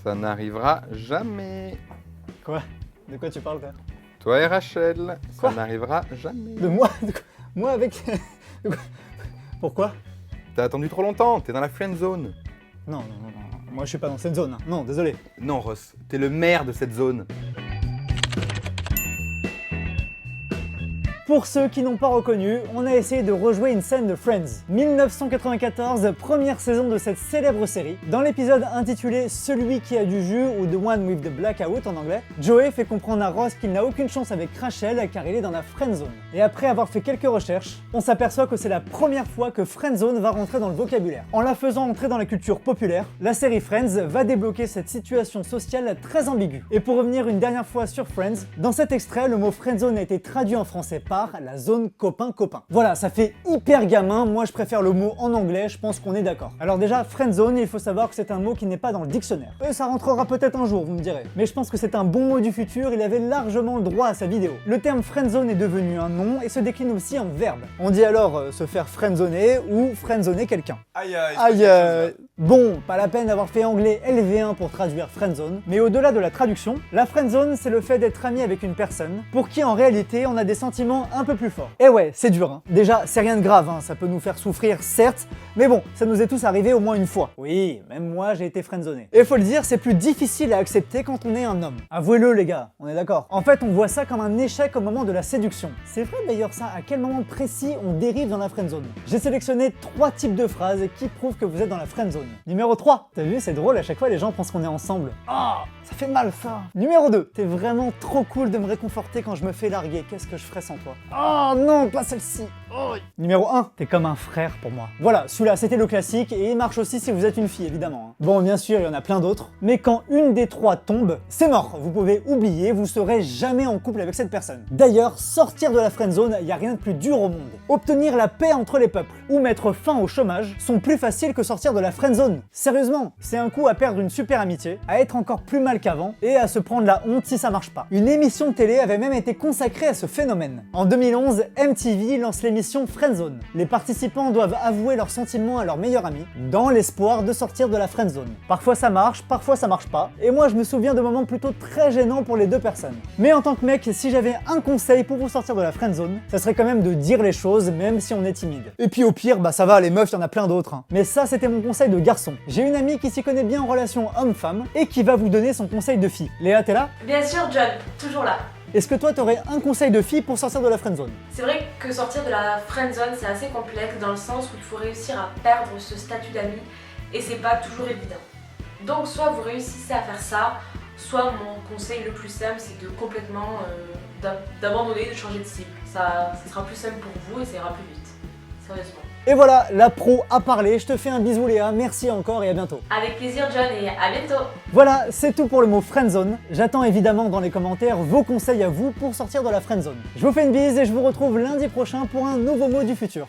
Ça n'arrivera jamais. Quoi? De quoi tu parles, toi? Toi et Rachel, Quoi? ça n'arrivera jamais. De moi? Moi avec... De quoi? Pourquoi? T'as attendu trop longtemps, t'es dans la friend zone. Non. Moi je suis pas dans cette zone. Non, désolé. Non Ross, t'es le maire de cette zone. Pour ceux qui n'ont pas reconnu, on a essayé de rejouer une scène de Friends. 1994, première saison de cette célèbre série. Dans l'épisode intitulé Celui qui a du jus ou The One with the Blackout en anglais, Joey fait comprendre à Ross qu'il n'a aucune chance avec Rachel car il est dans la friendzone. Et après avoir fait quelques recherches, on s'aperçoit que c'est la première fois que friendzone va rentrer dans le vocabulaire. En la faisant entrer dans la culture populaire, la série Friends va débloquer cette situation sociale très ambiguë. Et pour revenir une dernière fois sur Friends, dans cet extrait, le mot friendzone a été traduit en français par la zone copain-copain. Voilà, ça fait hyper gamin, moi je préfère le mot en anglais, je pense qu'on est d'accord. Alors déjà, friendzone, il faut savoir que c'est un mot qui n'est pas dans le dictionnaire. Et ça rentrera peut-être un jour, vous me direz. Mais je pense que c'est un bon mot du futur, il avait largement le droit à sa vidéo. Le terme friendzone est devenu un nom et se décline aussi en verbe. On dit alors se faire friendzoner ou friendzoner quelqu'un. Aïe. Bon, pas la peine d'avoir fait anglais LV1 pour traduire friendzone, mais au-delà de la traduction, la friendzone c'est le fait d'être ami avec une personne pour qui en réalité on a des sentiments un peu plus forts. Et ouais, c'est dur hein. Déjà, c'est rien de grave, hein. Ça peut nous faire souffrir certes, mais bon, ça nous est tous arrivé au moins une fois. Oui, même moi j'ai été friendzoné. Et faut le dire, c'est plus difficile à accepter quand on est un homme. Avouez-le les gars, on est d'accord. En fait, on voit ça comme un échec au moment de la séduction. C'est vrai d'ailleurs ça, à quel moment précis on dérive dans la friendzone. J'ai sélectionné 3 types de phrases qui prouvent que vous êtes dans la friendzone. Numéro 3, t'as vu, c'est drôle, à chaque fois les gens pensent qu'on est ensemble. Ah, ça fait mal ça. Numéro 2, t'es vraiment trop cool de me réconforter quand je me fais larguer, qu'est-ce que je ferais sans toi? Oh non, pas celle-ci. Oh. Numéro 1, t'es comme un frère pour moi. Voilà, celui-là c'était le classique et il marche aussi si vous êtes une fille évidemment. Bon, bien sûr, il y en a plein d'autres, mais quand une des 3 tombe, c'est mort. Vous pouvez oublier, vous serez jamais en couple avec cette personne. D'ailleurs, sortir de la friendzone, il y a rien de plus dur au monde. Obtenir la paix entre les peuples ou mettre fin au chômage sont plus faciles que sortir de la friendzone. Sérieusement, c'est un coup à perdre une super amitié, à être encore plus mal qu'avant et à se prendre la honte si ça marche pas. Une émission de télé avait même été consacrée à ce phénomène. En 2011, MTV lance l'émission Friendzone. Les participants doivent avouer leurs sentiments à leur meilleur ami dans l'espoir de sortir de la friendzone. Parfois ça marche pas, et moi je me souviens de moments plutôt très gênants pour les deux personnes. Mais en tant que mec, si j'avais un conseil pour vous sortir de la friendzone, ça serait quand même de dire les choses même si on est timide. Et puis au pire, bah ça va, les meufs, y en a plein d'autres. Hein. Mais ça c'était mon conseil de garçon. J'ai une amie qui s'y connaît bien en relation homme-femme et qui va vous donner son conseil de fille. Léa, t'es là? Bien sûr, John, toujours là. Est-ce que toi t'aurais un conseil de fille pour sortir de la friendzone? C'est vrai que sortir de la friendzone c'est assez complexe dans le sens où il faut réussir à perdre ce statut d'ami et c'est pas toujours évident. Donc soit vous réussissez à faire ça, soit mon conseil le plus simple c'est de complètement d'abandonner, de changer de cible. Ça sera plus simple pour vous et ça ira plus vite. Sérieusement. Et voilà, la pro a parlé, je te fais un bisou Léa, merci encore et à bientôt. Avec plaisir John et à bientôt. Voilà, c'est tout pour le mot friendzone. J'attends évidemment dans les commentaires vos conseils à vous pour sortir de la friendzone. Je vous fais une bise et je vous retrouve lundi prochain pour un nouveau mot du futur.